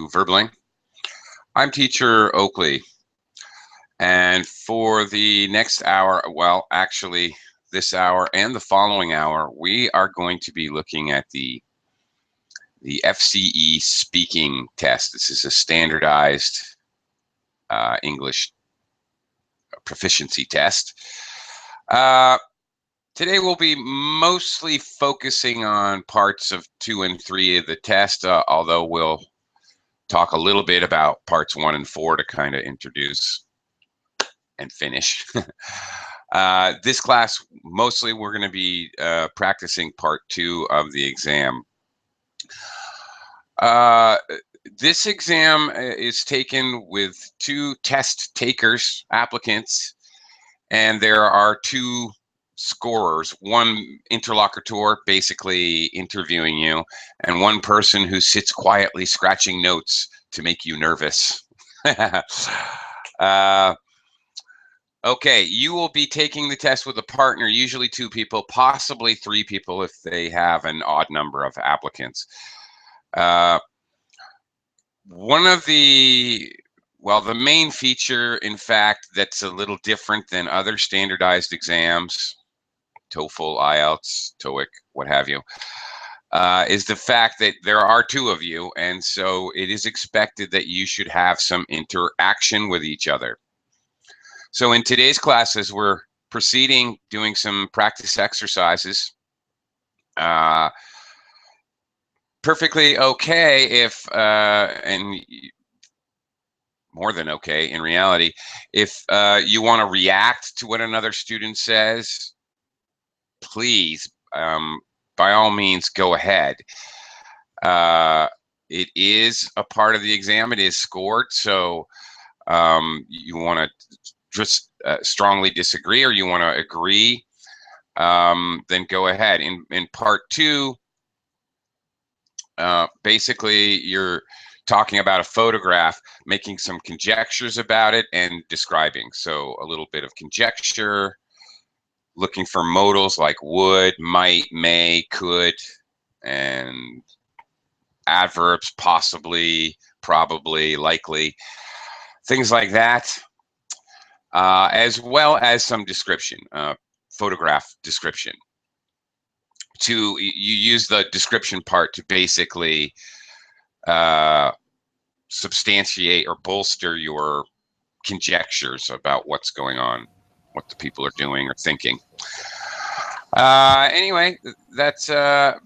Verbling. I'm teacher Oakley, and for the next hour, well, actually this hour and the following hour, we are going to be looking at the FCE speaking test. This is a standardized English proficiency test. Today we'll be mostly focusing on parts of 2 and 3 of the test, although we'll talk a little bit about parts 1 and 4 to kind of introduce and finish. This class, mostly we're going to be practicing part 2 of the exam. This exam is taken with 2 test takers, applicants, and there are 2 scorers, one interlocutor basically interviewing you, and one person who sits quietly scratching notes to make you nervous. Okay, you will be taking the test with a partner, usually 2 people, possibly 3 people if they have an odd number of applicants. One of the main feature, in fact, that's a little different than other standardized exams, TOEFL, IELTS, TOEIC, what have you, is the fact that there are 2 of you, and so it is expected that you should have some interaction with each other. So in today's classes, we're proceeding doing some practice exercises. Perfectly okay if, and more than okay in reality, if you want to react to what another student says, please, by all means, go ahead. It is a part of the exam. It is scored, so you want to just strongly disagree or you want to agree, then go ahead. In part 2, basically you're talking about a photograph, making some conjectures about it and describing. So a little bit of conjecture, looking for modals like would, might, may, could, and adverbs, possibly, probably, likely, things like that, as well as some description, photograph description. You use the description part to basically substantiate or bolster your conjectures about what's going on, what the people are doing or thinking. Anyway, that's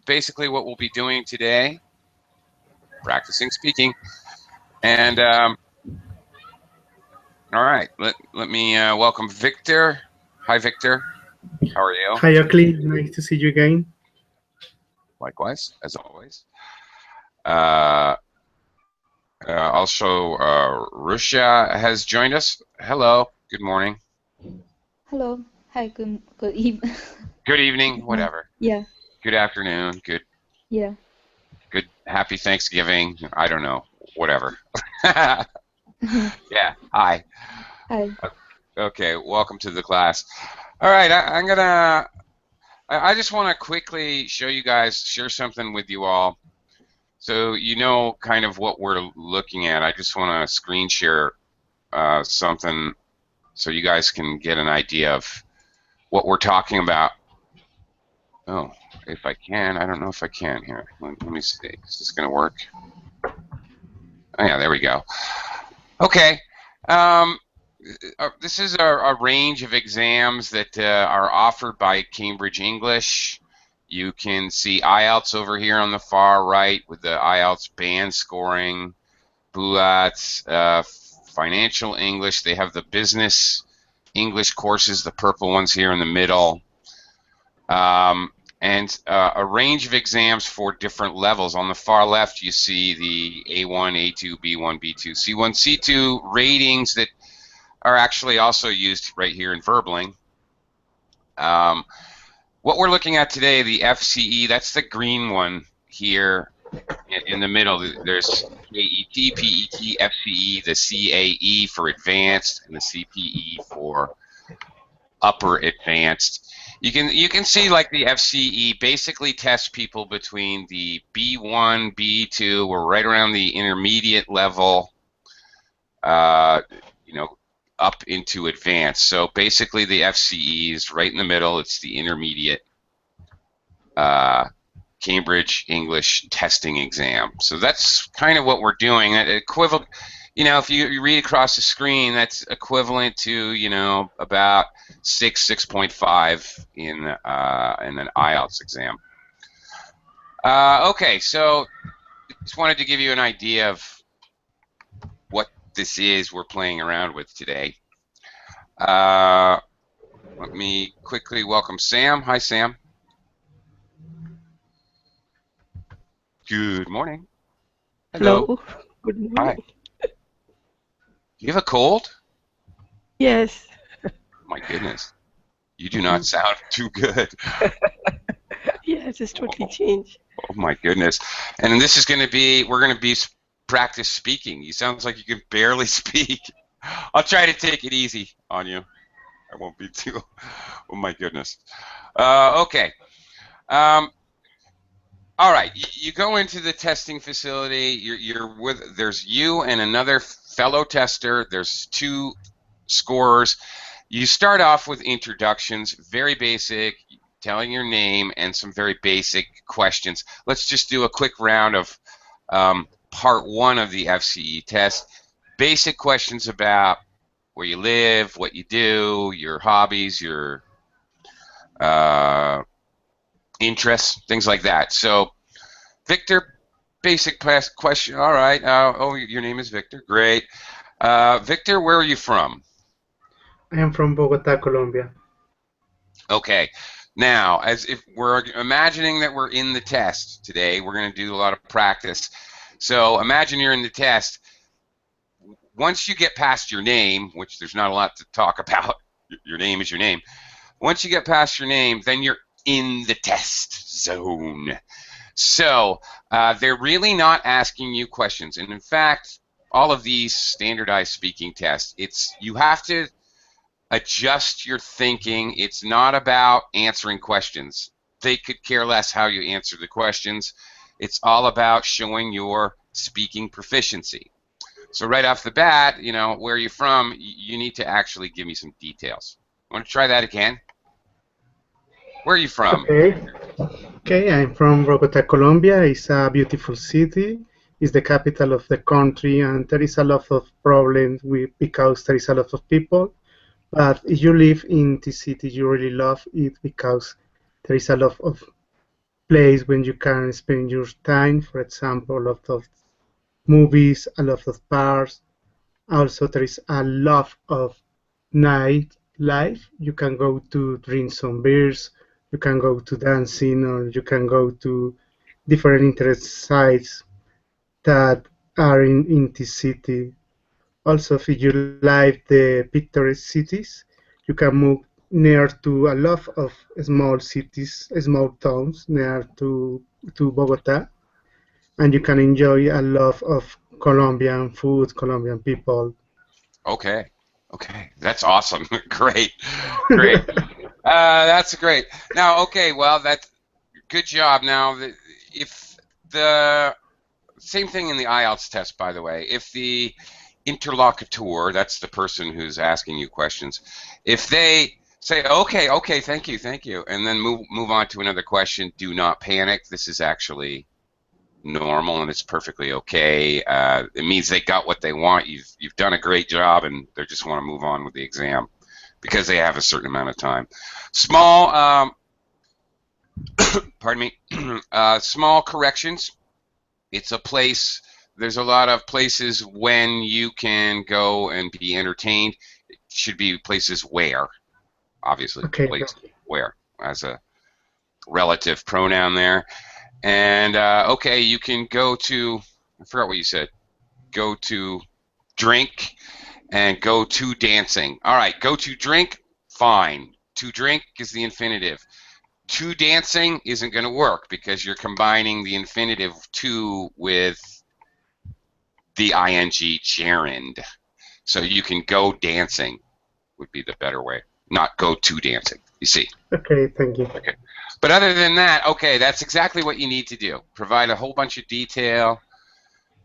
basically what we'll be doing today, practicing speaking. And all right, let me welcome Victor. Hi, Victor. How are you? Hi, Oakley. Nice to see you again. Likewise, as always. Also, Russia has joined us. Hello. Good morning. Hello. Hi. Good evening. Good evening. Whatever. Yeah. Good afternoon. Good. Yeah. Good. Happy Thanksgiving. I don't know. Whatever. Yeah. Hi. Hi. Okay. Welcome to the class. All right. I just want to quickly share something with you all, so you know kind of what we're looking at. I just want to screen share something so you guys can get an idea of what we're talking about. Oh, if I can. I don't know if I can here. Let me see. Is this going to work? Oh, yeah, there we go. Okay. This is a range of exams that are offered by Cambridge English. You can see IELTS over here on the far right with the IELTS band scoring, BUATs, financial English. They have the business English courses, the purple ones here in the middle, and a range of exams for different levels. On the far left, you see the A1, A2, B1, B2, C1, C2 ratings that are actually also used right here in Verbling. What we're looking at today, the FCE, that's the green one here in the middle. There's AET, PET, FCE, the CAE for advanced, and the CPE for upper advanced. You can see like the FCE basically tests people between the B1, B2, we're right around the intermediate level, you know, up into advanced. So basically the FCE is right in the middle. It's the intermediate Cambridge English testing exam. So that's kind of what we're doing. Equivalent, you know, if you read across the screen, that's equivalent to, you know, about 6.5 in an IELTS exam. Okay, so just wanted to give you an idea of what this is we're playing around with today. Let me quickly welcome Sam. Hi, Sam. Good morning. Hello. Good morning. Hi. You have a cold? Yes. My goodness. You do not sound too good. Yes, it's totally changed. Oh my goodness. And this is going to be, we're going to be practice speaking. You sound like you can barely speak. I'll try to take it easy on you. I won't be too, oh my goodness. Okay. All right, you go into the testing facility, you're with, there's you and another fellow tester, there's 2 scorers. You start off with introductions, very basic, telling your name and some very basic questions. Let's just do a quick round of part 1 of the FCE test. Basic questions about where you live, what you do, your hobbies, your interests, things like that. So, Victor, basic question. All right. Oh, your name is Victor. Great. Victor, where are you from? I am from Bogota, Colombia. Okay. Now, as if we're imagining that we're in the test today, we're going to do a lot of practice. So imagine you're in the test. Once you get past your name, which there's not a lot to talk about, your name is your name. Once you get past your name, then you're in the test zone. So they're really not asking you questions. And in fact, all of these standardized speaking tests, you have to adjust your thinking. It's not about answering questions. They could care less how you answer the questions. It's all about showing your speaking proficiency. So right off the bat, you know, where are you from? You need to actually give me some details. Want to try that again? Where are you from? Okay, I'm from Bogota, Colombia. It's a beautiful city. It's the capital of the country, and there is a lot of problems because there is a lot of people. But if you live in this city, you really love it because there is a lot of place when you can spend your time. For example, a lot of movies, a lot of bars. Also, there is a lot of nightlife. You can go to drink some beers, you can go to dancing, or you can go to different interest sites that are in this city. Also, if you like the picturesque cities, you can move near to a lot of small cities, small towns near to Bogota, and you can enjoy a lot of Colombian food, Colombian people. Okay. Okay. That's awesome. Great. Great. That's great. Now, okay, well, that's good job. Now, if the same thing in the IELTS test, by the way, if the interlocutor, that's the person who's asking you questions, if they say, okay, thank you, and then move on to another question, do not panic. This is actually normal and it's perfectly okay. It means they got what they want. You've done a great job, and they just want to move on with the exam because they have a certain amount of time. Small, pardon me, small corrections. It's a place. There's a lot of places when you can go and be entertained. It should be places where, obviously, Okay. place where as a relative pronoun there. And okay, you can go to, I forgot what you said, go to drink and go to dancing. All right, go to drink, fine. To drink is the infinitive. To dancing isn't going to work because you're combining the infinitive to with the ing gerund. So you can go dancing would be the better way. not go to dancing. You see? Okay, thank you. Okay. But other than that, okay, that's exactly what you need to do. Provide a whole bunch of detail.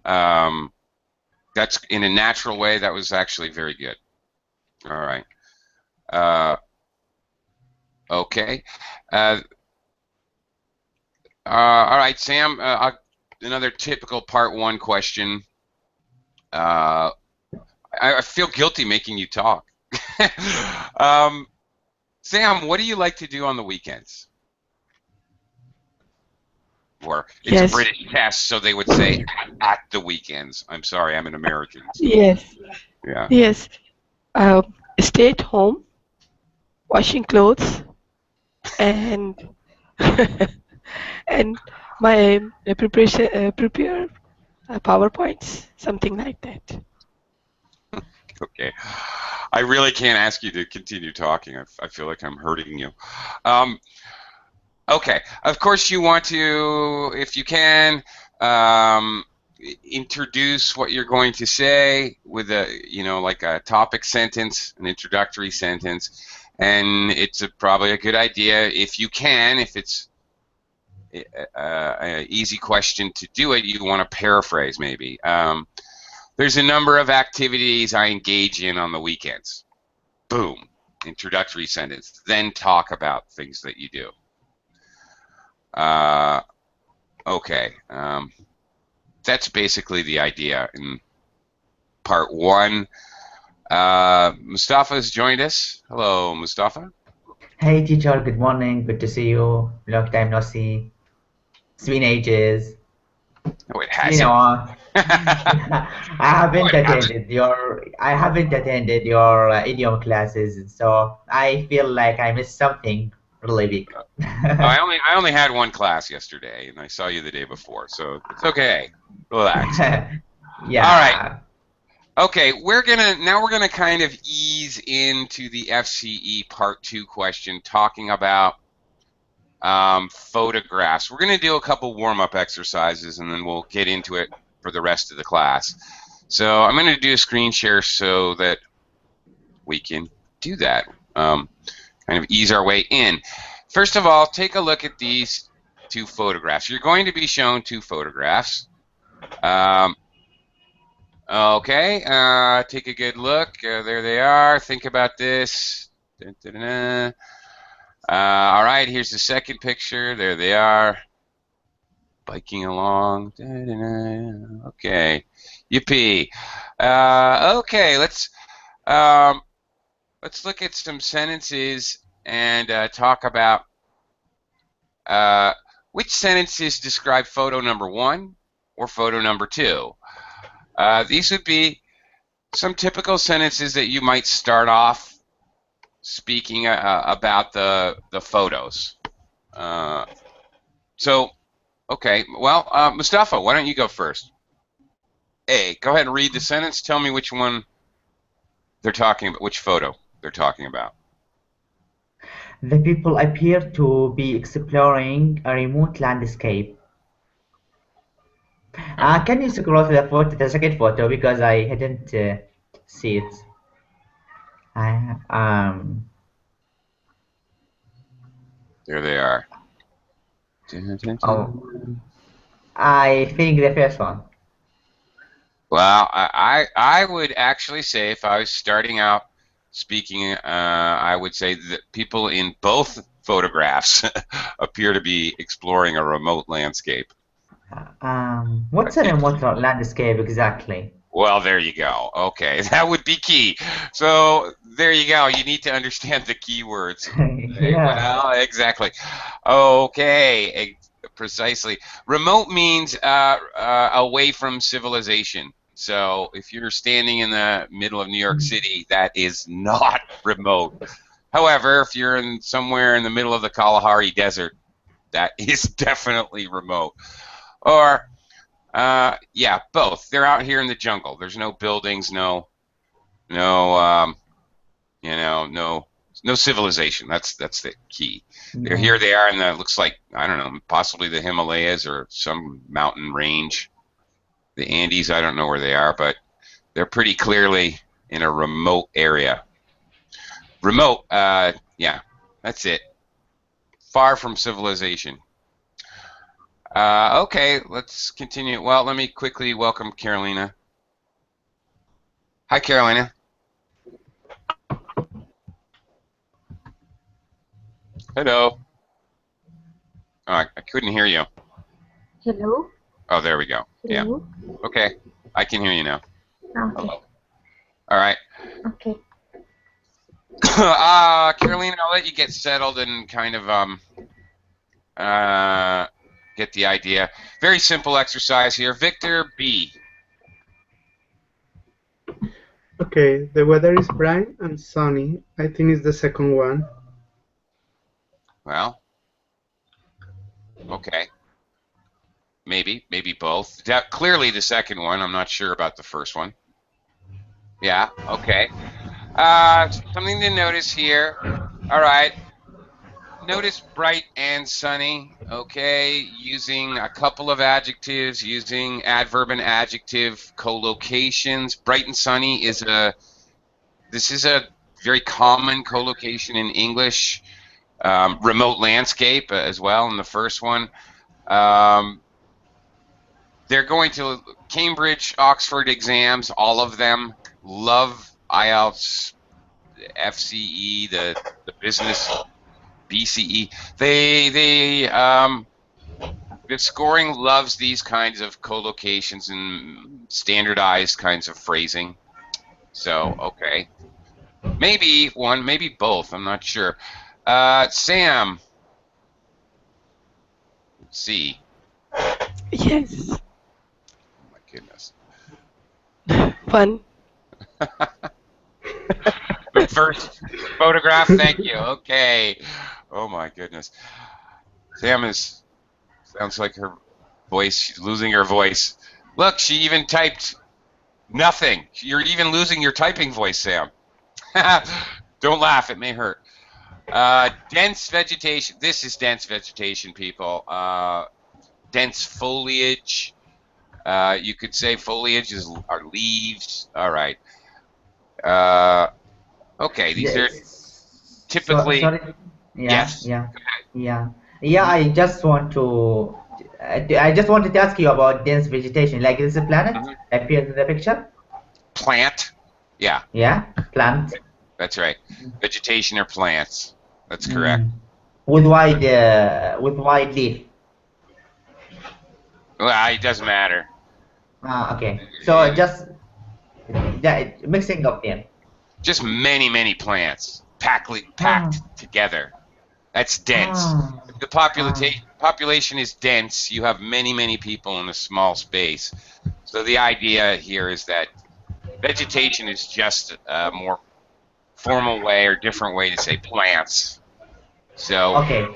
That's in a natural way. That was actually very good. All right. Okay. All right, Sam. Another typical part one question. I feel guilty making you talk. Sam, what do you like to do on the weekends? Or it's Yes. a British test, so they would say at the weekends. I'm sorry, I'm an American. So. Yes. Yeah. Yes. Stay at home, washing clothes, and and my prepare PowerPoints, something like that. Okay. I really can't ask you to continue talking. I feel like I'm hurting you. Okay. Of course, you want to, if you can, introduce what you're going to say with a, like a topic sentence, an introductory sentence, and it's probably a good idea if you can, if it's an easy question to do it, you want to paraphrase maybe. There's a number of activities I engage in on the weekends. Boom, introductory sentence. Then talk about things that you do. Okay, that's basically the idea in part one. Mustafa has joined us. Hello, Mustafa. Hey teacher, good morning. Good to see you. Long time no see. It's been ages. No, it It's been hasn't. a while. I haven't attended your idiom classes, so I feel like I missed something really big. I only had one class yesterday, and I saw you the day before, so it's okay. Relax. Yeah. All right. Okay, we're gonna kind of ease into the FCE Part 2 question, talking about photographs. We're gonna do a couple warm-up exercises, and then we'll get into it for the rest of the class. So I'm gonna do a screen share so that we can do that. Kind of ease our way in. First of all, take a look at these two photographs. You're going to be shown two photographs. Okay, take a good look. There they are. Think about this. Dun, dun, dun, dun. All right, here's the second picture. There they are, biking along. Dun, dun, dun. Okay, yippee. Okay, let's look at some sentences and talk about which sentences describe photo number 1 or photo number 2. These would be some typical sentences that you might start off speaking about the photos. So, okay, well, Mustafa, why don't you go first? A, go ahead and read the sentence. Tell me which one they're talking about, which photo they're talking about. The people appear to be exploring a remote landscape. Can you scroll to the second photo because I hadn't see it. I, There they are. Dun, dun, dun. oh, I think the first one. Well, I would actually say if I was starting out speaking, I would say that people in both photographs appear to be exploring a remote landscape. What's a remote landscape exactly? Well, there you go. Okay, that would be key. So there you go. You need to understand the keywords. Yeah. Well, exactly. Okay, precisely. Remote means away from civilization. So if you're standing in the middle of New York City, that is not remote. However, if you're somewhere in the middle of the Kalahari Desert, that is definitely remote. Or yeah, both. They're out here in the jungle. There's no buildings, no civilization. That's the key. They're here. They are in the, looks like, I don't know, possibly the Himalayas or some mountain range. The Andes, I don't know where they are, but they're pretty clearly in a remote area. Remote, yeah, that's it. Far from civilization. Okay, let's continue. Well, let me quickly welcome Carolina. Hi, Carolina. Hello. Oh, I couldn't hear you. Hello? Oh, there we go. Hello? Yeah. Okay, I can hear you now. Okay. Hello. All right. Okay. Carolina, I'll let you get settled and kind of get the idea. Very simple exercise here. Victor, B. Okay, the weather is bright and sunny. I think it's the second one. Well, okay. Maybe both. Clearly the second one. I'm not sure about the first one. Yeah, okay. Something to notice here. All right. Notice bright and sunny, okay, using a couple of adjectives, using adverb and adjective collocations. Bright and sunny is this is a very common collocation in English. Remote landscape as well in the first one. They're going to Cambridge, Oxford exams, all of them. Love IELTS, FCE, the business BCE. The scoring loves these kinds of collocations and standardized kinds of phrasing. So, okay. Maybe one, maybe both. I'm not sure. Sam. C. Yes. Oh my goodness. 1. The first photograph, thank you. Okay. Oh my goodness. Sam sounds like her voice, she's losing her voice. Look, she even typed nothing. You're even losing your typing voice, Sam. Don't laugh, it may hurt. Dense vegetation. This is dense vegetation, people. Dense foliage. You could say foliage are leaves. All right. Okay, these are typically. Sorry. Yeah, Yes. yeah. I just wanted to ask you about dense vegetation. Like, is a planet appears in the picture? Plant. Yeah. Yeah, plant. That's right. Vegetation or plants. That's correct. With wide leaf. Well, it doesn't matter. Okay. So just mixing of them. Just many plants packed together. That's dense. If the population is dense, you have many people in a small space. So the idea here is that vegetation is just a more formal way or different way to say plants. So okay.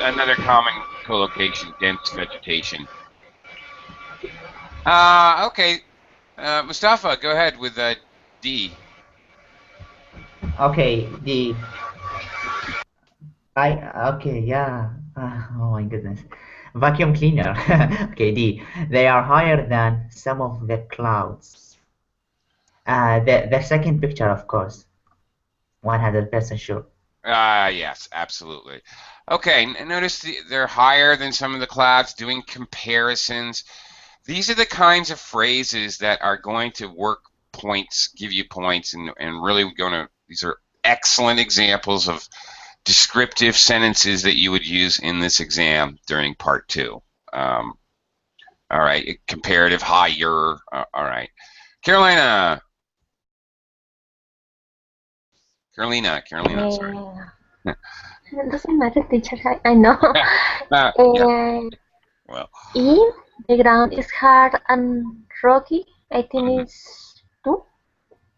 Another common collocation, dense vegetation. Okay. Mustafa, go ahead with D. Okay, okay, yeah. Oh my goodness. Vacuum cleaner. Okay, D. They are higher than some of the clouds. The second picture, of course. 100% sure. Yes, absolutely. Okay, notice they're higher than some of the clouds, doing comparisons. These are the kinds of phrases that are going to work points, give you points, and really these are excellent examples of descriptive sentences that you would use in this exam during part 2. All right, comparative higher. All right. Carolina, sorry. It doesn't matter, teacher. I know. Yeah. Well. If the ground is hard and rocky, I think it's 2.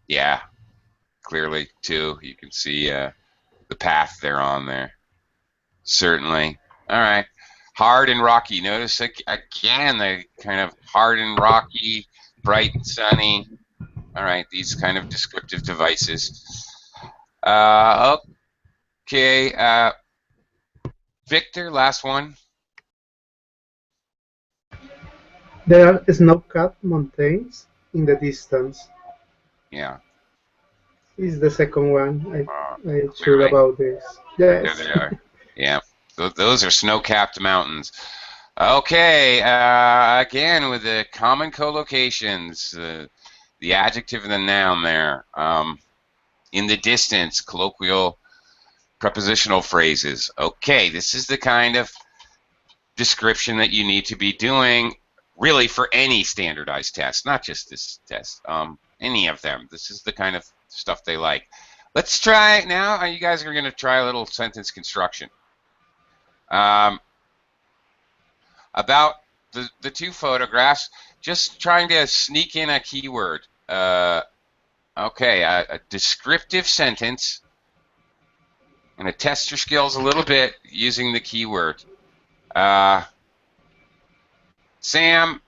Yeah, clearly 2. You can see the path they're on there. Certainly. All right. Hard and rocky. Notice again the kind of hard and rocky, bright and sunny. All right, these kind of descriptive devices. Okay. Victor, last one. There are snow-capped mountains in the distance. Yeah. Is the second one. I'm sure Clearly. about this. There Yes. they are. Yeah, those are snow-capped mountains. Okay, again with the common collocations, the adjective and the noun there. In the distance, colloquial prepositional phrases. Okay, this is the kind of description that you need to be doing really for any standardized test, not just this test, any of them. This is the kind of stuff they like. Let's try now. You guys are going to try a little sentence construction. About the two photographs, just trying to sneak in a keyword. Okay, a descriptive sentence. I'm going to test your skills a little bit using the keyword. Sam,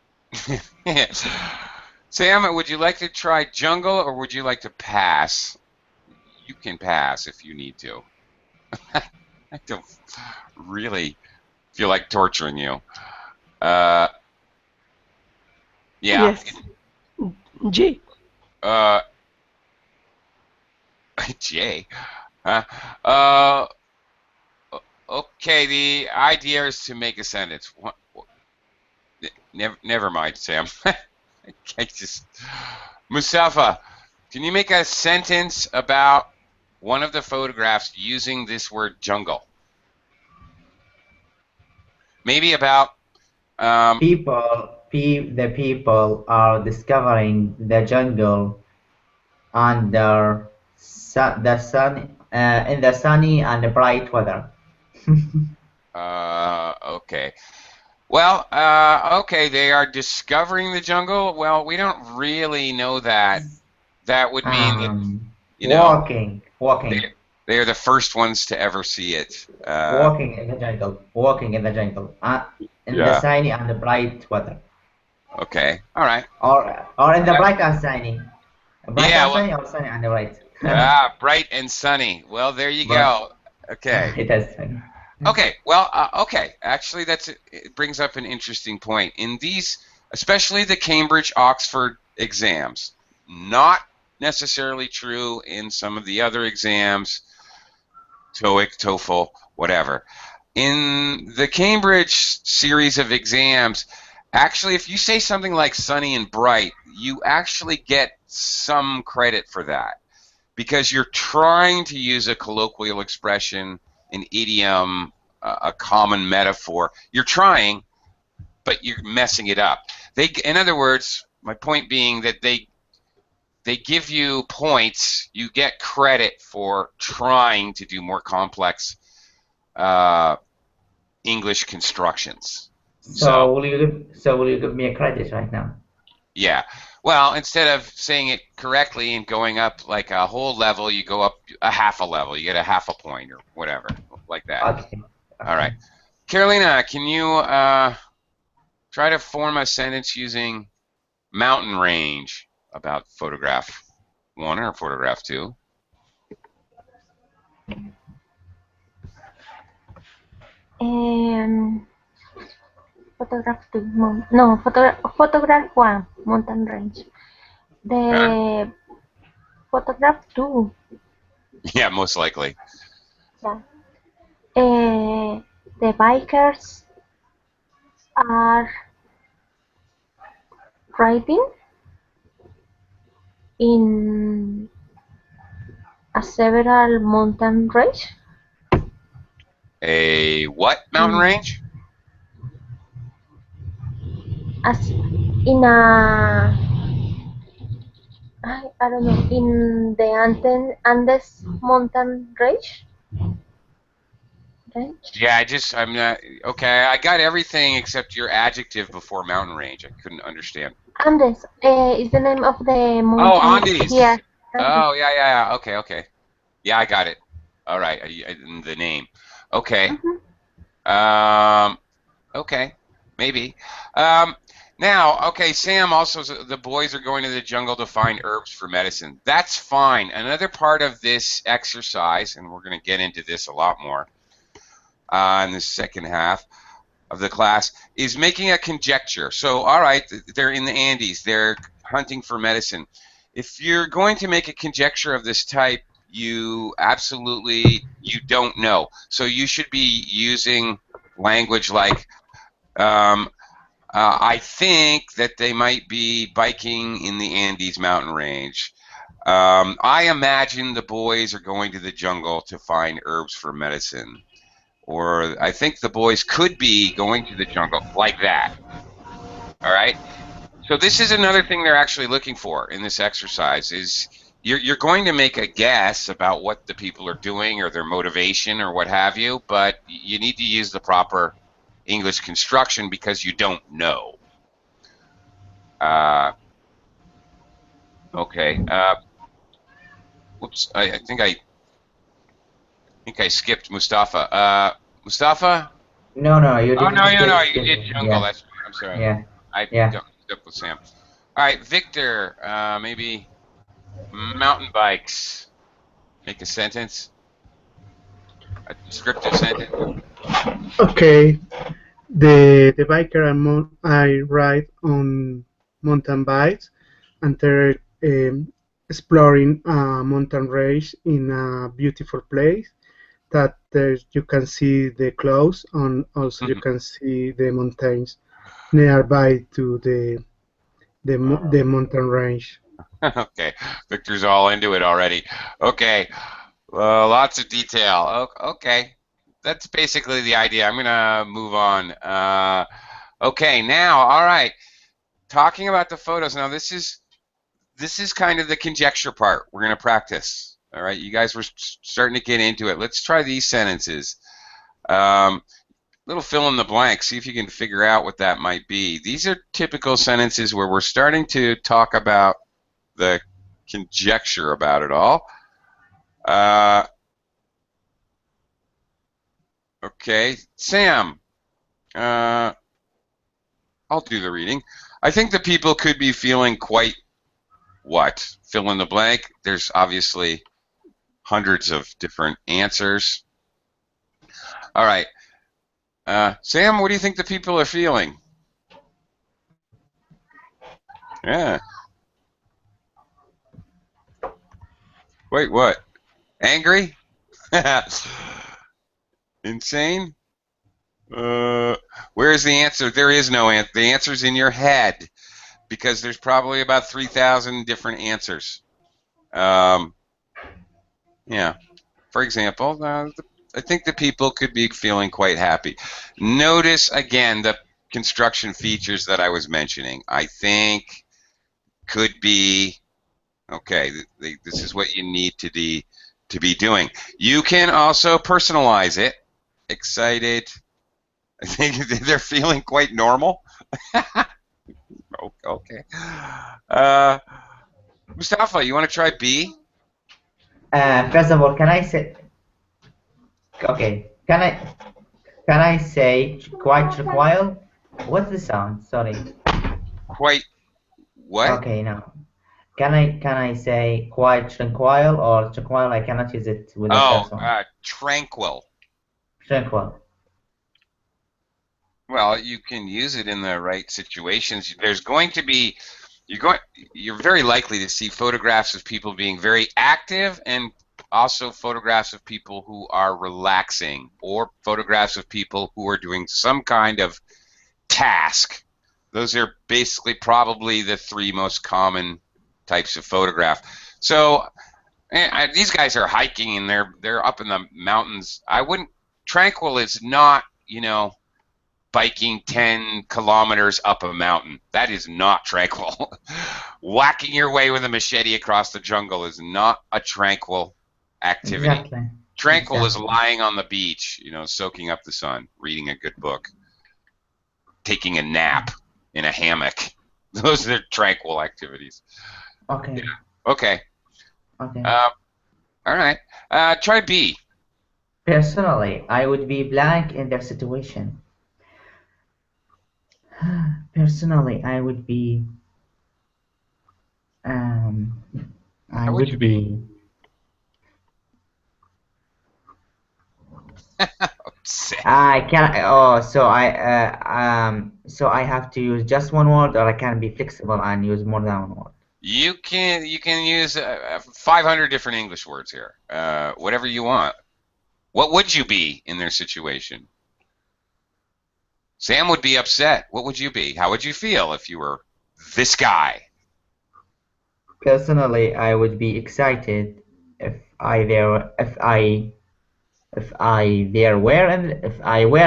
Sam, would you like to try jungle or would you like to pass? You can pass if you need to. I don't really feel like torturing you. Yeah. Yes. J. Jay. Okay, the idea is to make a sentence. Never mind, Sam. I just Mustafa, can you make a sentence about one of the photographs using this word jungle? Maybe about the people are discovering the jungle under the sun in the sunny and bright weather. okay. Well, okay, they are discovering the jungle. Well, we don't really know that. That would mean that, you know, Walking they are the first ones to ever see it. walking in the jungle, in the Yeah. sunny and the bright weather, Okay. All right. or in the bright and sunny, Yeah. Well, or sunny and bright. bright and sunny. Well, there you Bright. go. Okay. It is sunny. Okay. Well, okay. Actually, it brings up an interesting point. In these, especially the Cambridge, Oxford exams, not necessarily true in some of the other exams, TOEIC, TOEFL, whatever. In the Cambridge series of exams, actually, if you say something like sunny and bright, you actually get some credit for that because you're trying to use a colloquial expression, an idiom, a common metaphor. You're trying, but you're messing it up. In other words, my point being that they give you points. You get credit for trying to do more complex English constructions. So will you give me a credit right now? Yeah. Well, instead of saying it correctly and going up like a whole level, you go up a half a level. You get a half a point or whatever, like that. Okay. All right. Carolina, can you try to form a sentence using mountain range about photograph 1 or photograph 2? Photograph 2, photograph 1, mountain range. The photograph 2, Yeah, most likely. yeah. The bikers are riding in a several mountain range. A what mountain range? As in a, I don't know, in the Andes mountain range. Yeah, I'm not okay. I got everything except your adjective before mountain range. I couldn't understand. Andes is the name of the mountain. Oh, Andes. Here. Oh, yeah. Okay. Yeah, I got it. All right, the name. Okay. Okay, maybe. Now, okay, Sam also, the boys are going to the jungle to find herbs for medicine. That's fine. Another part of this exercise, and we're going to get into this a lot more in the second half of the class, is making a conjecture. So, all right, they're in the Andes. They're hunting for medicine. if you're going to make a conjecture of this type, you don't know. So you should be using language like, I think that they might be biking in the Andes mountain range. I imagine the boys are going to the jungle to find herbs for medicine. Or I think the boys could be going to the jungle, like that. All right? So this is another thing they're actually looking for in this exercise is you're going to make a guess about what the people are doing or their motivation or what have you, but you need to use the proper English construction because you don't know. Okay. Whoops. I think I skipped Mustafa. Mustafa? No, you Oh didn't no, you skip did me. jungle. Yeah, That's I'm sorry. yeah, I yeah. got mixed up with Sam. All right, Victor. Maybe mountain bikes. Make a sentence. A descriptive sentence. Okay, the biker I ride on mountain bikes, and they're exploring a mountain range in a beautiful place that there you can see the clouds and also you can see the mountains nearby to the mountain range. Okay, Victor's all into it already. Okay, lots of detail. Okay, that's basically the idea. I'm gonna move on. Okay, now, all right. Talking about the photos. Now, this is kind of the conjecture part. We're gonna practice. All right, you guys were starting to get into it. Let's try these sentences. Little fill in the blank. See if you can figure out what that might be. These are typical sentences where we're starting to talk about the conjecture about it all. Okay, Sam, I'll do the reading. I think the people could be feeling quite what? Fill in the blank. There's obviously hundreds of different answers. All right. Sam, what do you think the people are feeling? Yeah. Wait, what? Angry? Insane? Where's the answer? There is no answer. The answer's in your head because there's probably about 3,000 different answers. Yeah. For example, I think the people could be feeling quite happy. Notice again the construction features that I was mentioning. I think could be okay. This is what you need to be doing. You can also personalize it. Excited. I think they're feeling quite normal. Okay. Mustafa, you want to try B? First of all, can I say? Okay, can I say quite tranquil? What's the sound? Sorry. Quite what? Okay, no. Can I say quite tranquil or tranquil? I cannot use it with the first one. Tranquil. Tranquil. Well, you can use it in the right situations. There's going to be you're very likely to see photographs of people being very active and also photographs of people who are relaxing or photographs of people who are doing some kind of task. Those are basically probably the three most common types of photograph. So these guys are hiking and they're up in the mountains. Tranquil is not, biking 10 kilometers up a mountain. That is not tranquil. Whacking your way with a machete across the jungle is not a tranquil activity. Exactly. Tranquil is lying on the beach, soaking up the sun, reading a good book, taking a nap in a hammock. Those are tranquil activities. Okay. Yeah. Okay. Okay. All right. Try B. Personally, I would be blank in their situation. Personally, I would be. I How would you would be. I can. Oh, so I have to use just one word, or I can be flexible and use more than one word. You can use 500 different English words here. Whatever you want. What would you be in their situation? Sam would be upset. What would you be? How would you feel if you were this guy? Personally, I would be excited if I were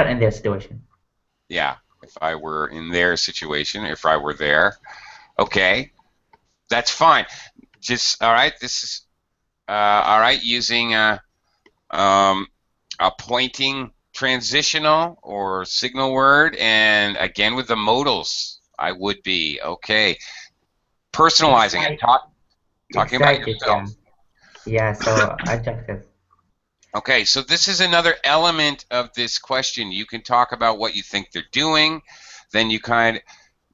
in their situation. Yeah, if I were in their situation, if I were there. Okay, that's fine. Just all right. This is all right. Using a pointing transitional or signal word, and again with the modals, I would be okay. Personalizing it, talking about Excited, yeah. yourself. Yeah, so adjective. Okay, so this is another element of this question. You can talk about what you think they're doing, then you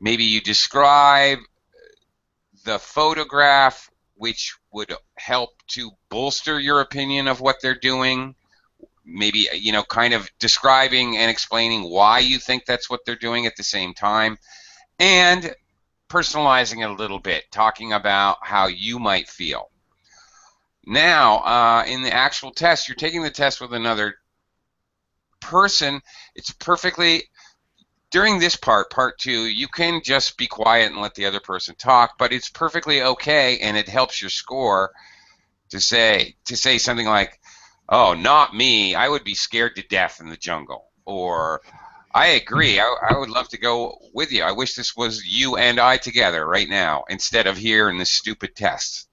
maybe you describe the photograph, which would help to bolster your opinion of what they're doing. Maybe, kind of describing and explaining why you think that's what they're doing at the same time, and personalizing it a little bit, talking about how you might feel. Now, in the actual test, you're taking the test with another person. It's perfectly, during this part 2, you can just be quiet and let the other person talk, but it's perfectly okay, and it helps your score to say something like, oh, not me, I would be scared to death in the jungle, or I agree, I would love to go with you, I wish this was you and I together right now instead of here in this stupid test.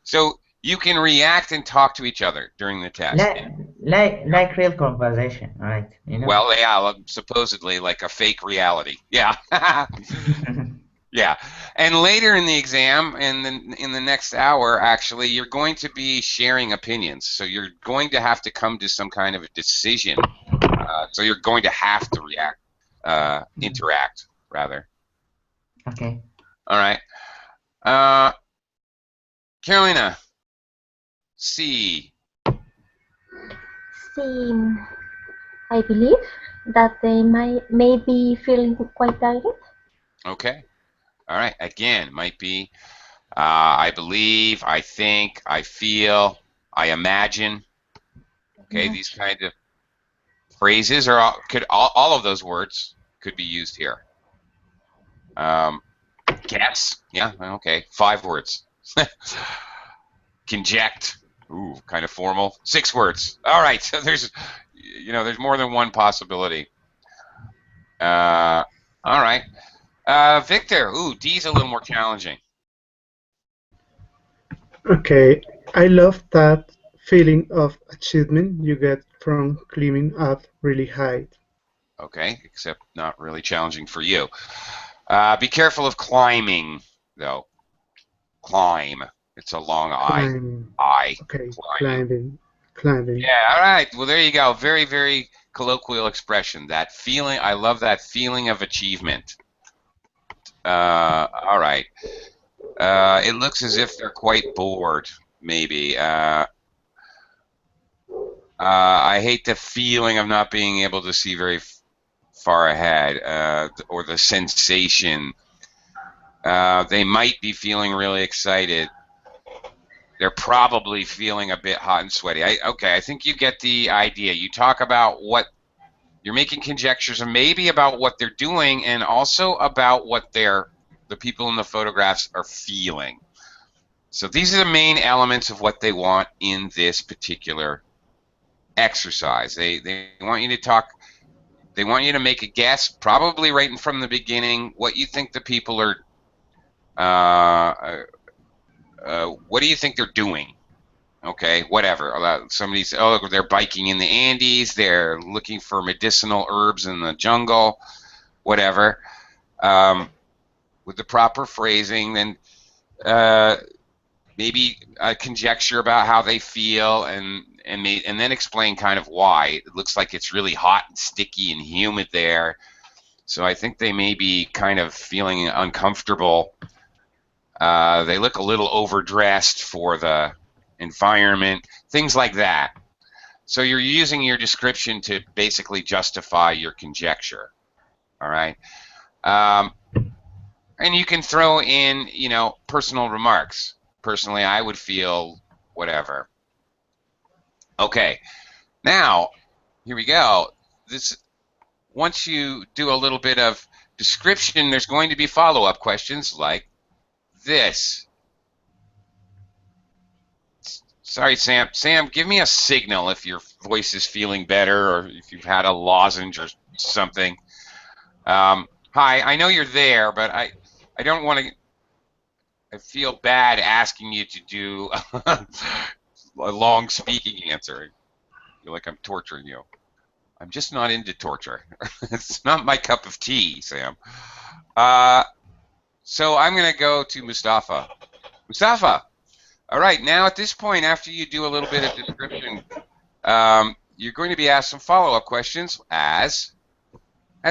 So you can react and talk to each other during the test. Like real conversation, right? Well, yeah, supposedly like a fake reality. Yeah. Yeah. And later in the exam, in the next hour, actually, you're going to be sharing opinions. So you're going to have to come to some kind of a decision. So you're going to have to interact, rather. Okay. All right. Carolina, C. See, I believe that they may be feeling quite tired. Okay. All right. Again, might be I believe, I think, I feel, I imagine. Okay, Yes. these kind of phrases are all of those words could be used here. Guess, yeah, okay, 5 words. Conject, ooh, kind of formal. 6 words. All right, so there's more than one possibility. All right, Victor. Ooh, D's a little more challenging. Okay, I love that feeling of achievement you get from climbing up really high. Okay, except not really challenging for you. Be careful of climbing, though. Climb. It's a long I. Climbing. I. Okay, Climbing. climbing. Yeah, all right. Well, there you go. Very, very colloquial expression. That feeling, I love that feeling of achievement. All right. It looks as if they're quite bored, maybe. I hate the feeling of not being able to see very far ahead, or the sensation. They might be feeling really excited. They're probably feeling a bit hot and sweaty. Okay, I think you get the idea. You talk about what you're making conjectures, and maybe about what they're doing, and also about what the people in the photographs are feeling. So these are the main elements of what they want in this particular exercise. They want you to talk. They want you to make a guess, probably right from the beginning, what you think the people are. What do you think they're doing? Okay, whatever. Somebody said, oh, they're biking in the Andes. They're looking for medicinal herbs in the jungle. Whatever. With the proper phrasing, then maybe a conjecture about how they feel, and then explain kind of why. It looks like it's really hot and sticky and humid there. So I think they may be kind of feeling uncomfortable. They look a little overdressed for the environment, things like that. So you're using your description to basically justify your conjecture. All right. And you can throw in, you know, personal remarks. Personally, I would feel whatever. Okay, now here we go. This once you do a little bit of description, there's going to be follow-up questions like this. Sorry, Sam. Sam, give me a signal if your voice is feeling better or if you've had a lozenge or something. Hi, I know you're there, but I don't want to. I feel bad asking you to do a long speaking answer. I feel like I'm torturing you. I'm just not into torture. It's not my cup of tea, Sam. So I'm going to go to Mustafa. Mustafa, all right, now at this point, after you do a little bit of description, you're going to be asked some follow-up questions as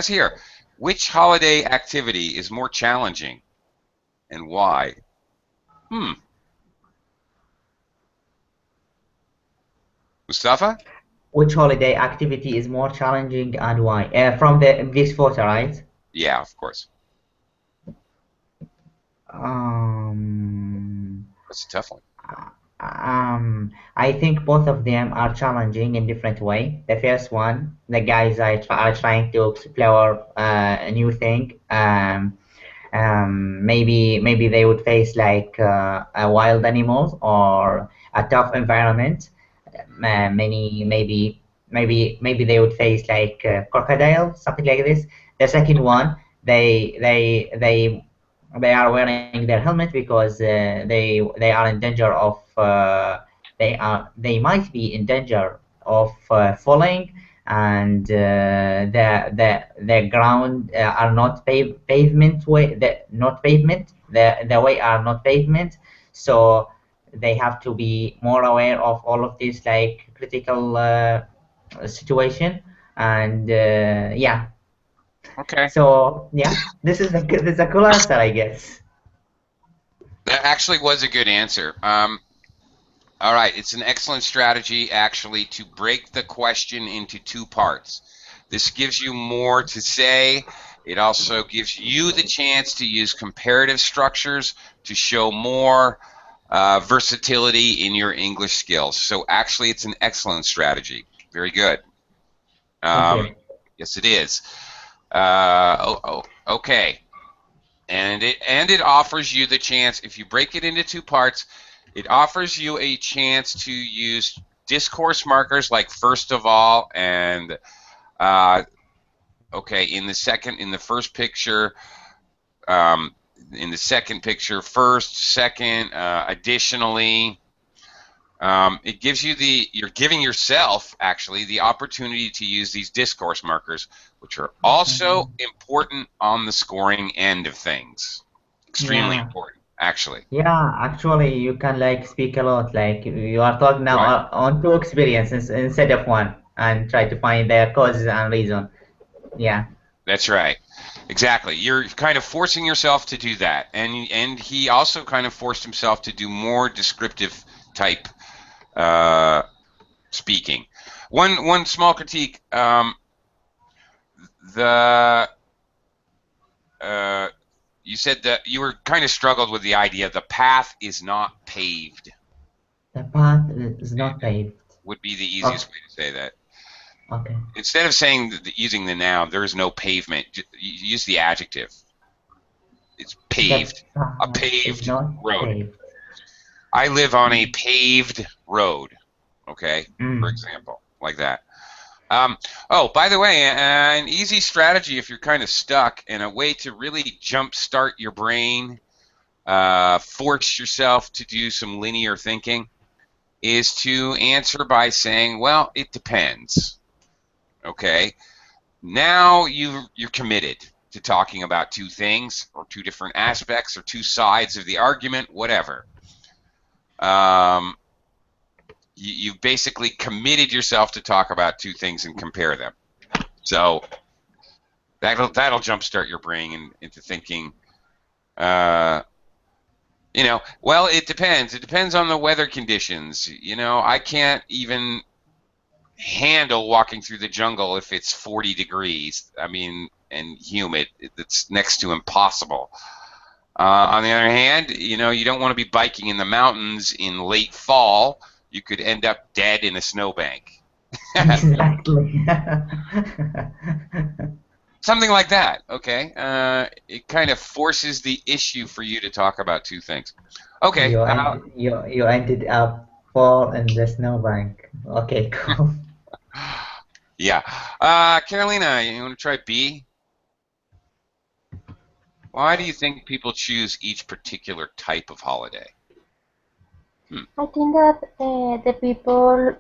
here. Which holiday activity is more challenging and why? Mustafa? Which holiday activity is more challenging and why? From this photo, right? Yeah, of course. That's a tough one. I think both of them are challenging in different way. The first one, the guys are trying to explore a new thing. Maybe they would face like wild animals or a tough environment. Maybe they would face like crocodile, something like this. The second one, they are wearing their helmet because they are in danger of they might be in danger of falling, and the ground are not pavement way, not pavement, the way are not pavement, so they have to be more aware of all of this like critical situation. And yeah, Okay. so yeah, this is a cool answer, I guess. That actually was a good answer. All right, it's an excellent strategy actually to break the question into two parts. This gives you more to say. It also gives you the chance to use comparative structures to show more versatility in your English skills. So actually, it's an excellent strategy. Very good. Thank you. Yes, it is. Okay. And it offers you the chance, if you break it into two parts, it offers you a chance to use discourse markers like first of all and okay, in the first picture, in the second picture, first, second, additionally. It gives you you're giving yourself actually the opportunity to use these discourse markers, which are also important on the scoring end of things. Extremely Yeah. important, actually. Yeah, actually, you can like speak a lot. Like you are talking now Right. on two experiences instead of one, and try to find their causes and reason. Yeah. That's right. Exactly. You're kind of forcing yourself to do that, and he also kind of forced himself to do more descriptive type speaking. One small critique. The you said that you were kind of struggled with the idea the path is not paved. The path is not paved. Would be the easiest way to say that. Okay. Instead of saying using the noun, there is no pavement. Use the adjective. It's paved. The A path is paved not road. paved. I live on a paved road. Okay, for Mm. example, like that. Oh, by the way, an easy strategy if you're kind of stuck, and a way to really jumpstart your brain, force yourself to do some linear thinking, is to answer by saying, well, it depends. Okay, now you're committed to talking about two things, or two different aspects, or two sides of the argument, whatever. You've basically committed yourself to talk about two things and compare them. So that'll jumpstart your brain into thinking, you know, well, it depends. It depends on the weather conditions. You know, I can't even handle walking through the jungle if it's 40 degrees. I mean, and humid. It's next to impossible. On the other hand, you know, you don't want to be biking in the mountains in late fall. You could end up dead in a snowbank. Exactly. Something like that, okay? It kind of forces the issue for you to talk about two things. Okay. You ended up fall in the snowbank. Okay, cool. Yeah. Carolina, you want to try B? Why do you think people choose each particular type of holiday? I think that the people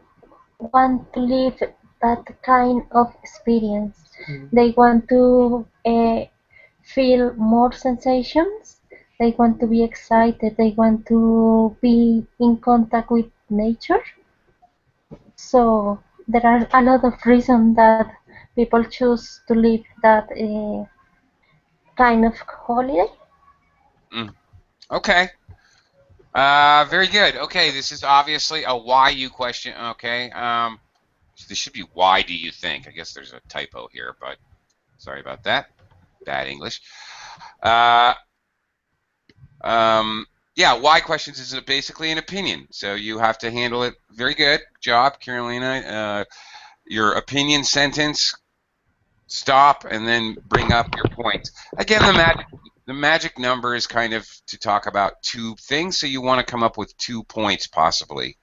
want to live that kind of experience. They want to feel more sensations. They want to be excited. They want to be in contact with nature. So there are a lot of reasons that people choose to live that kind of holiday. Okay. Very good. Okay, this is obviously a why you question. Okay. This should be why do you think? I guess there's a typo here, but sorry about that. Bad English. Yeah, why questions is basically an opinion, so you have to handle it very good. Job, Carolina. Your opinion sentence, stop, and then bring up your points. Again, the magic number is kind of to talk about two things, so you want to come up with 2 points possibly,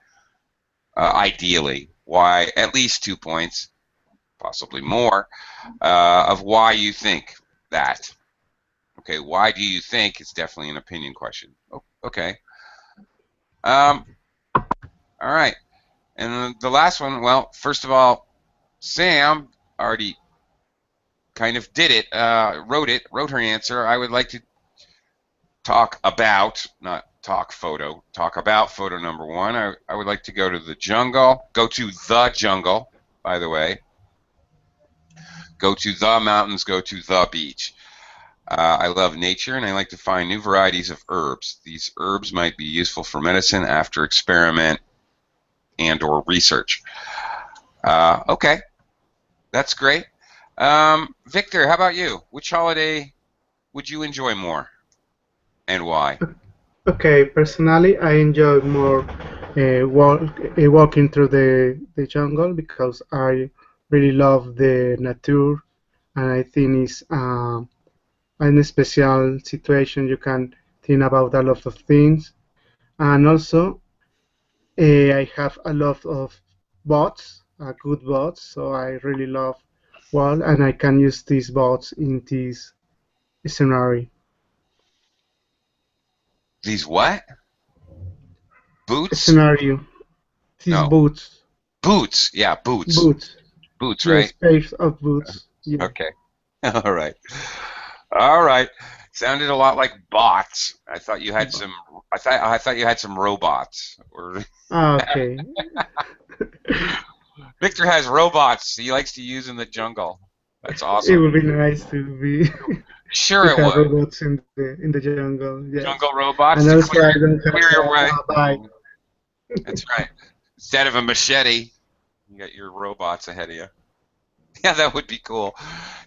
ideally. Why, at least 2 points, possibly more, of why you think that. Okay, why do you think? It's definitely an opinion question. Oh, okay. All right. And the last one, well, first of all, Sam already kind of did it, wrote her answer. I would like to talk about, not talk photo, talk about photo number 1. I would like to go to the jungle, by the way. Go to the mountains, go to the beach. I love nature, and I like to find new varieties of herbs. These herbs might be useful for medicine after experiment and or research. Okay, that's great. Victor, how about you? Which holiday would you enjoy more, and why? Okay, personally, I enjoy more walking through the jungle because I really love the nature, and I think it's an special situation. You can think about a lot of things, and also I have a lot of bots, good bots, so I really love wall, and I can use these bots in this scenario. These what? Boots? Scenario. These No. boots. Boots. Yeah, boots. Boots. Boots, Yes, right? pairs of boots. Yeah. Okay. All right. All right. Sounded a lot like bots. I thought you had some. I thought you had some robots. Or Okay. Victor has robots he likes to use in the jungle. That's It awesome. would be nice to be Sure, it to have would. robots in the jungle. Yes. Jungle robots And to also, I don't clear your way. have a bike. That's right. Instead of a machete, you got your robots ahead of you. Yeah, that would be cool.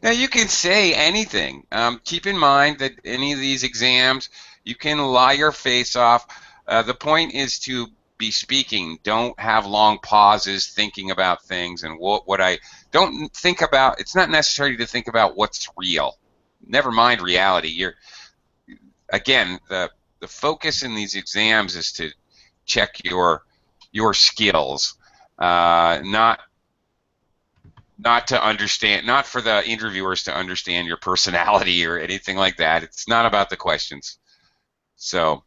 Now, you can say anything. Keep in mind that any of these exams, you can lie your face off. The point is to be speaking. Don't have long pauses thinking about things. And what I don't think about, it's not necessary to think about what's real. Never mind reality. Again, the focus in these exams is to check your skills, not to understand, not for the interviewers to understand your personality or anything like that. It's not about the questions. So,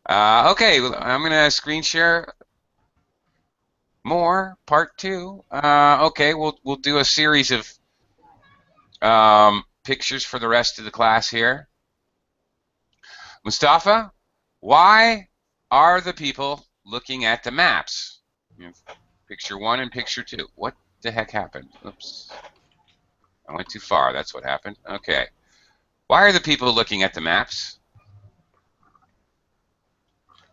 okay, I'm gonna screen share more, part 2. Okay, we'll do a series of pictures for the rest of the class here. Mustafa, why are the people looking at the maps? Picture 1 and picture 2. What the heck happened? Oops. I went too far. That's what happened. Okay. Why are the people looking at the maps?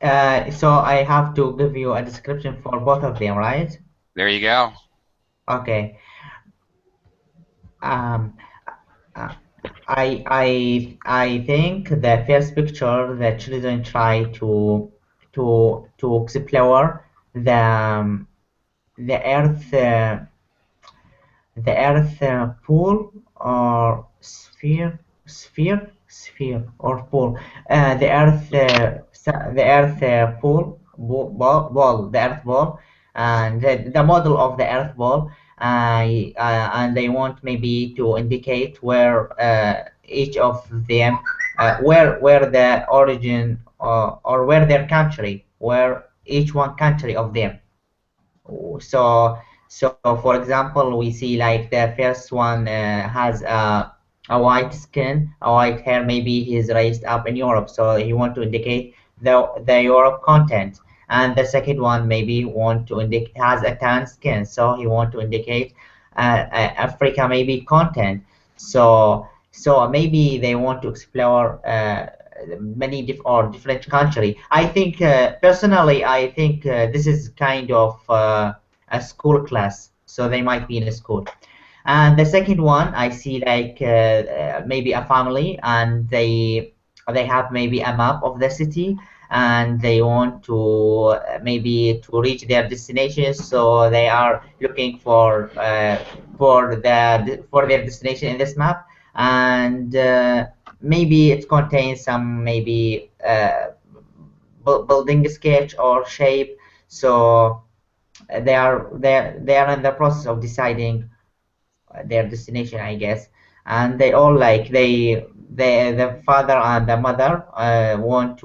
So I have to give you a description for both of them, right? There you go. Okay. Um, uh, I think the first picture the children try to explore the earth pool or sphere or pool the earth the earth ball the earth ball and the model of the earth ball and they want maybe to indicate where each of them where the origin or where their country where each one country of them so for example we see like the first one has a white skin a white hair maybe he's raised up in Europe so he want to indicate the Europe content and the second one maybe want to indicate has a tan skin so he want to indicate Africa maybe content so maybe they want to explore many different country. I think personally, I think this is kind of a school class, so they might be in a school. And the second one, I see like maybe a family, and they have maybe a map of the city, and they want to maybe to reach their destination, so they are looking for their destination in this map, and maybe it contains some maybe building sketch or shape. So they are in the process of deciding their destination, I guess, and they all like the father and the mother want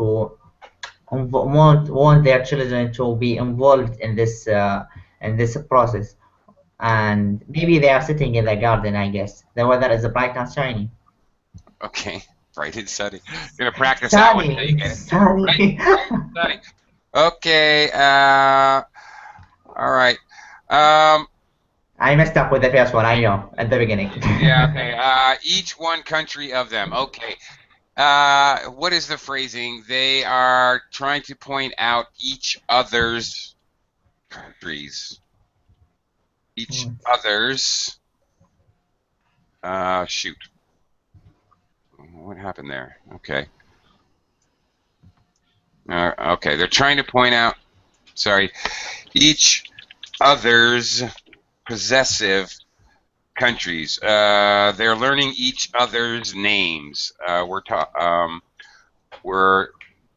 their children to be involved in this process, and maybe they are sitting in the garden. I guess the weather is bright and shiny. Okay, bright and sunny. You're gonna practice that one until you Sunny, get it. sunny. Bright and sunny. Okay. All right. I messed up with the first one. I know at the beginning. Yeah. Okay. Each one country of them. Okay. What is the phrasing? They are trying to point out each other's countries. Each other's. Shoot. What happened there? Okay. Okay. They're trying to point out. Sorry. Each other's possessive countries. They're learning each other's names. We're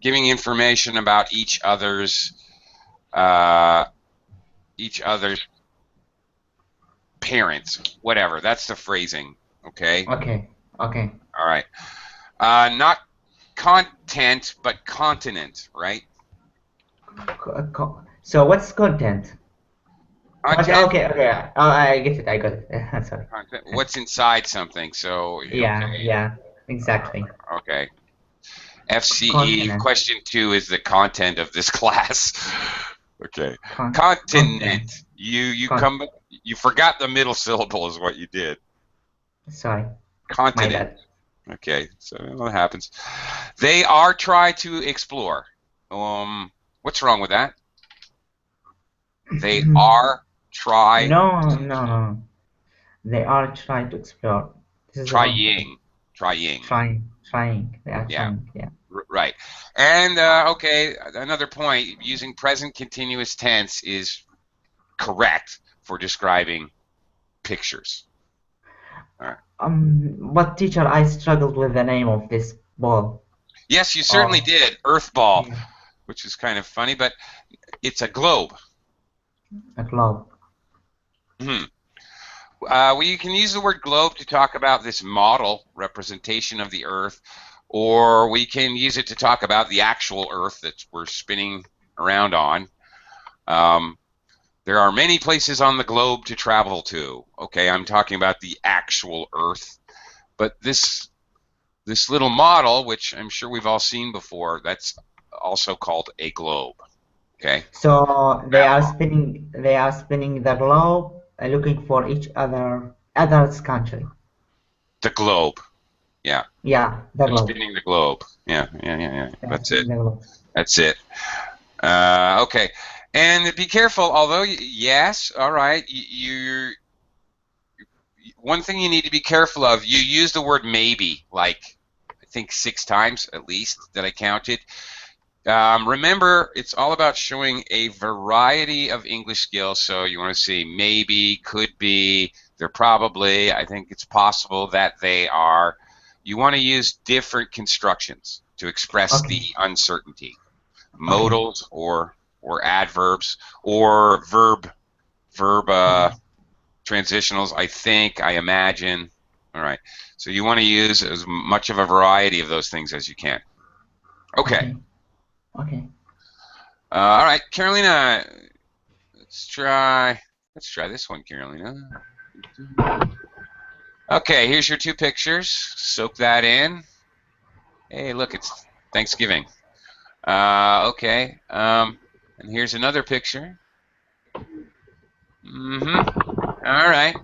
giving information about each other's parents. Whatever. That's the phrasing. Okay. Okay. Okay. All right. Not content, but continent. Right. So what's content? Content. Okay. Okay. Oh, I get it. I got it. Sorry. Content. What's inside something? So. Yeah. Okay. Yeah. Exactly. Okay. FCE Continent. question 2 is the content of this class. Okay. Continent. Continent. You forgot the middle syllable is what you did. Sorry. Continent. My bad. Okay, so that happens. They are trying to explore. What's wrong with that? They are try. No. They are trying to explore. This is Trying. Trying. They are trying. Yeah. Right. And okay, another point. Using present continuous tense is correct for describing pictures. But teacher, I struggled with the name of this ball. Yes, you certainly did. Earth ball, Yeah. which is kind of funny, but it's a globe. A globe. We can use the word globe to talk about this model representation of the Earth, or we can use it to talk about the actual Earth that we're spinning around on. There are many places on the globe to travel to. Okay, I'm talking about the actual Earth, but this little model, which I'm sure we've all seen before, that's also called a globe. Okay. So they are spinning the globe, looking for each other's country. The globe. Yeah. Yeah, the They're globe. spinning the globe. Yeah. That's it. The globe. That's it. Okay. And be careful, although, yes, all right, one thing you need to be careful of, you use the word maybe, like I think 6 times at least that I counted. Remember, it's all about showing a variety of English skills. So you want to say maybe, could be, they're probably, I think it's possible that they are. You want to use different constructions to express the uncertainty. Modals or adverbs or verb transitionals, I think, I imagine. All right. So you want to use as much of a variety of those things as you can. Okay. Okay. All right, Carolina. Let's try this one, Carolina. Okay, here's your 2 pictures. Soak that in. Hey, look, it's Thanksgiving. Okay. And here's another picture. All right.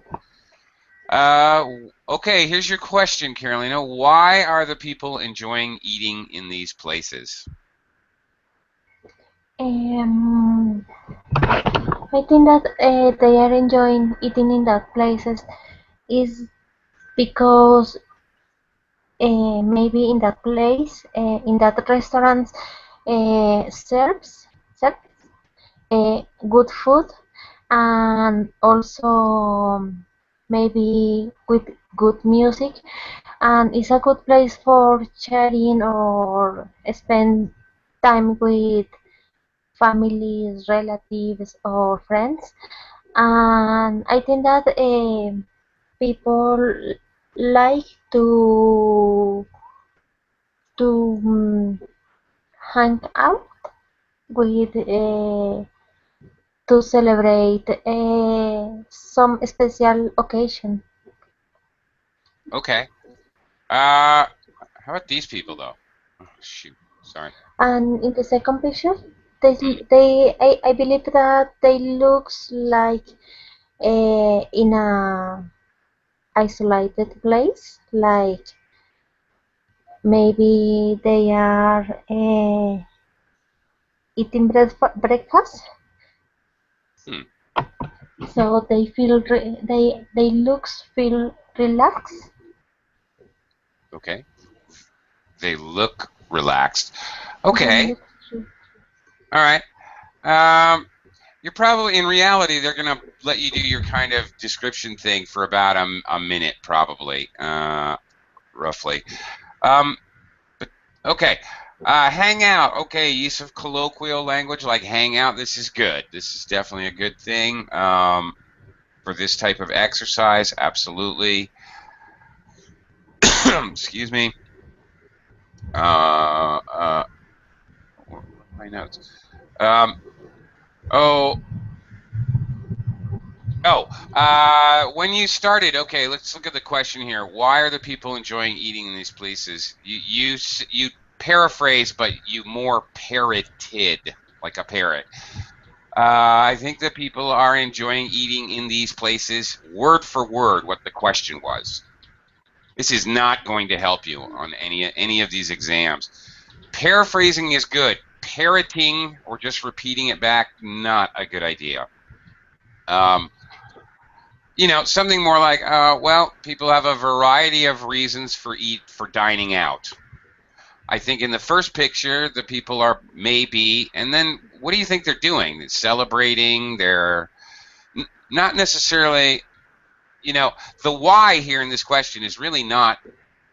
Okay, here's your question, Carolina. Why are the people enjoying eating in these places? I think that they are enjoying eating in that places is because maybe in that place, in that restaurant, serves good food, and also maybe with good music, and it's a good place for sharing or spend time with families, relatives, or friends. And I think that people like to hang out with to celebrate some special occasion. Okay. How about these people though? Oh, shoot. Sorry. And in the second picture, I believe that they looks like in a isolated place, like maybe they are eating breakfast. So they feel they looks feel relaxed. Okay. They look relaxed. Okay. All right. You're probably, in reality, they're going to let you do your kind of description thing for about a minute, probably, roughly. But okay. Hang out. Okay, use of colloquial language like hang out. This is good. This is definitely a good thing for this type of exercise. Absolutely. Excuse me. My notes. When you started, okay, let's look at the question here. Why are the people enjoying eating in these places? You paraphrase, but you more parroted, like a parrot. I think that people are enjoying eating in these places, word for word, what the question was. This is not going to help you on any of these exams. Paraphrasing is good. Parroting or just repeating it back, not a good idea. Something more like, well, people have a variety of reasons for dining out. I think in the first picture, the people are maybe, and then what do you think they're doing? They're celebrating. They're not necessarily, the why here in this question is really not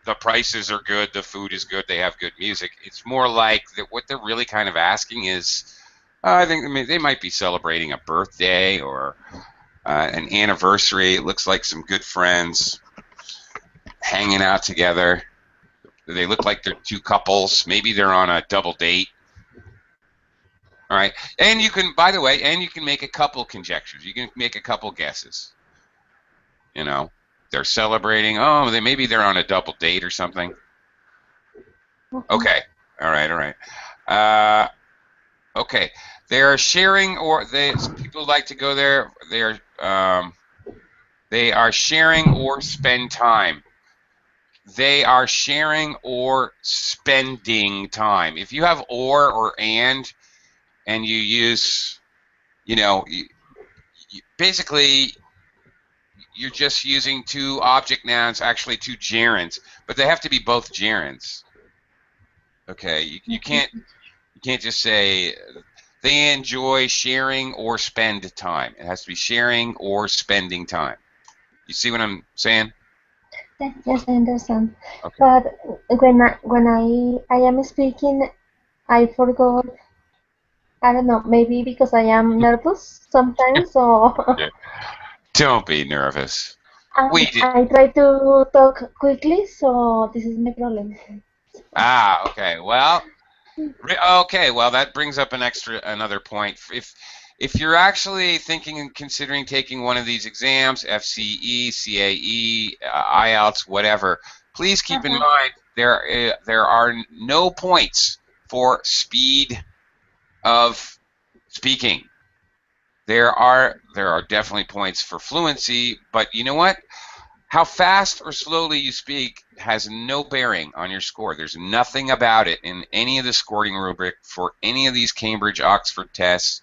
the prices are good, the food is good, they have good music. It's more like that what they're really kind of asking is, I think they might be celebrating a birthday or an anniversary. It looks like some good friends hanging out together. They look like they're 2 couples. Maybe they're on a double date. All right. And you can, by the way, you can make a couple conjectures. You can make a couple guesses. They're celebrating. Oh, maybe they're on a double date or something. Okay. All right. Okay. They are sharing, or people like to go there. They are sharing or spend time. They are sharing or spending time. If you have or and you use, basically you're just using two object nouns, actually two gerunds, but they have to be both gerunds. Okay, you can't just say they enjoy sharing or spend time. It has to be sharing or spending time. You see what I'm saying? Yes, I understand. Okay. But when I am speaking, I forgot. I don't know. Maybe because I am nervous sometimes, or Yeah. Don't be nervous. We did. I try to talk quickly. So this is my problem. Ah, okay. Well, okay. Well, that brings up another point. If you're actually thinking and considering taking one of these exams, FCE, CAE, IELTS, whatever, please keep in mind there are no points for speed of speaking. There are definitely points for fluency, but you know what? How fast or slowly you speak has no bearing on your score. There's nothing about it in any of the scoring rubric for any of these Cambridge, Oxford tests,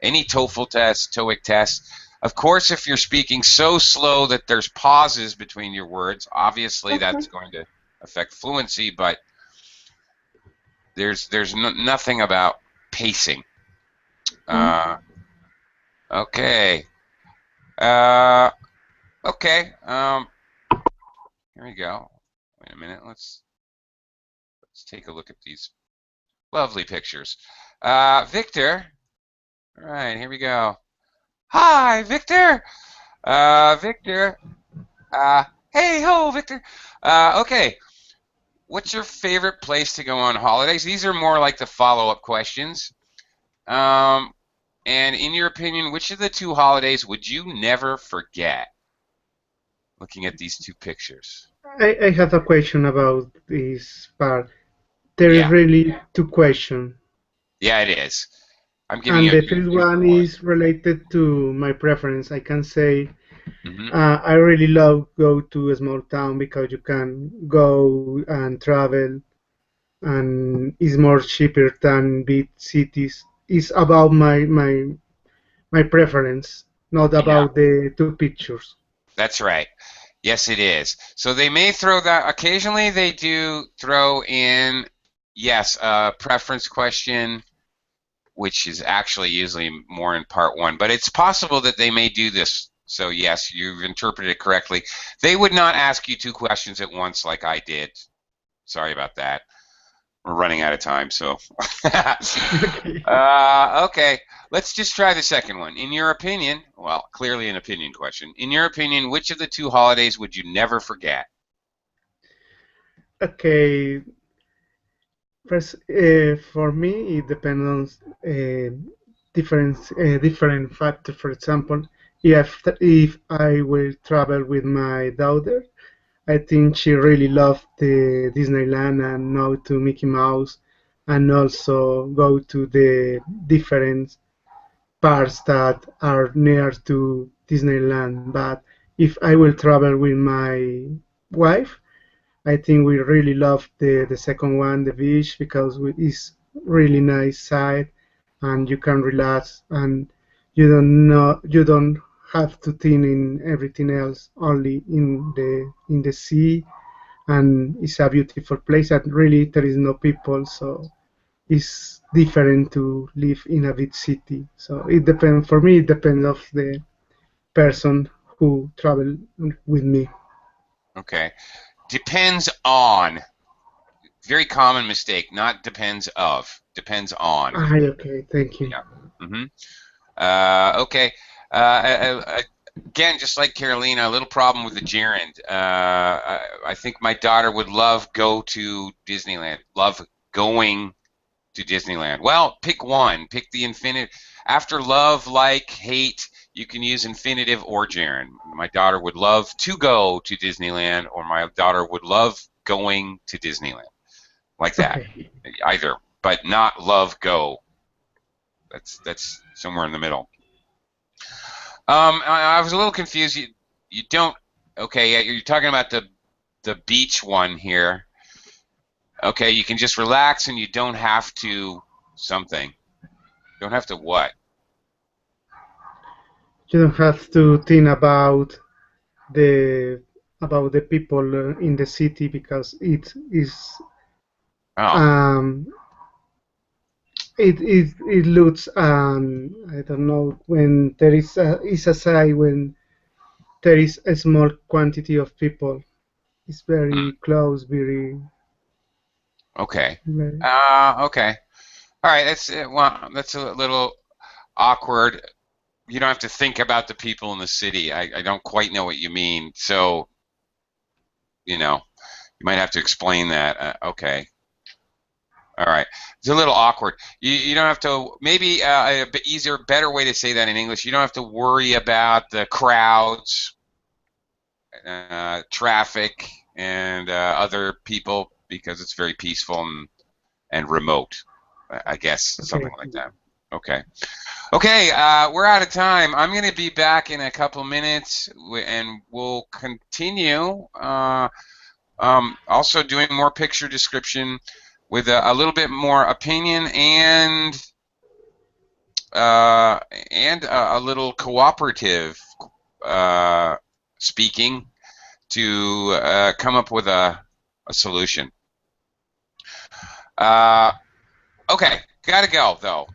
any TOEFL test, TOEIC test. Of course, if you're speaking so slow that there's pauses between your words, obviously that's going to affect fluency, but there's nothing about pacing. Okay. Okay. Here we go. Wait a minute. Let's take a look at these lovely pictures. Victor. All right, here we go. Hi, Victor. Victor. Hey ho, Victor. Okay. What's your favorite place to go on holidays? These are more like the follow-up questions. And in your opinion, which of the two holidays would you never forget? Looking at these two pictures. I have a question about this part. There is Yeah. really two questions. Yeah, it is. I'm giving And you a the first one is related to my preference. I can say I really love go to a small town because you can go and travel and it's more cheaper than big cities. It's about my preference, not Yeah, about the two pictures. that's right. Yes, it is. So they may throw that, occasionally they do throw in, yes, a preference question, which is actually usually more in part one, but it's possible that they may do this. So yes, you've interpreted it correctly. They would not ask you two questions at once like I did. Sorry about that. We're running out of time, so. Okay, let's just try the second one. In your opinion, well, clearly an opinion question. In your opinion, which of the two holidays would you never forget? Okay, first, for me, it depends on different factors. For example, if I will travel with my daughter, I think she really loved the Disneyland and now to Mickey Mouse, and also go to the different parts that are near to Disneyland. But if I will travel with my wife, I think we really love the second one, the beach, because it's really nice side, and you can relax, and you don't have to think in everything else, only in the sea, and it's a beautiful place. And really, there is no people, so it's different to live in a big city. So it depends. For me, it depends of the person who travel with me. Okay, depends on. Very common mistake, not depends of, depends on. Okay, thank you. Yeah. Okay. Again, just like Carolina, a little problem with the gerund. I think my daughter would love go to Disneyland. Love going to Disneyland. Well, pick one. Pick the infinitive. After love, like, hate, you can use infinitive or gerund. My daughter would love to go to Disneyland, or my daughter would love going to Disneyland. Like that. Okay. Either, but not love go. That's somewhere in the middle. I was a little confused. You don't. Okay, yeah, you're talking about the beach one here. Okay, you can just relax and you don't have to something. You don't have to what? You don't have to think about the about the people in the city, because it is Oh. it looks I don't know, when there is a side when there is a small quantity of people. It's very close, very. Okay. Very. Okay. All right. That's well. That's a little awkward. You don't have to think about the people in the city. I don't quite know what you mean. So, you might have to explain that. Okay. All right. It's a little awkward. You don't have to. Maybe a bit easier, better way to say that in English. You don't have to worry about the crowds, traffic, and other people because it's very peaceful and remote. I guess something like that. Okay. Okay, we're out of time. I'm going to be back in a couple minutes, and we'll continue. Also doing more picture description with a little bit more opinion and a little cooperative speaking to come up with a solution. Okay, gotta go though.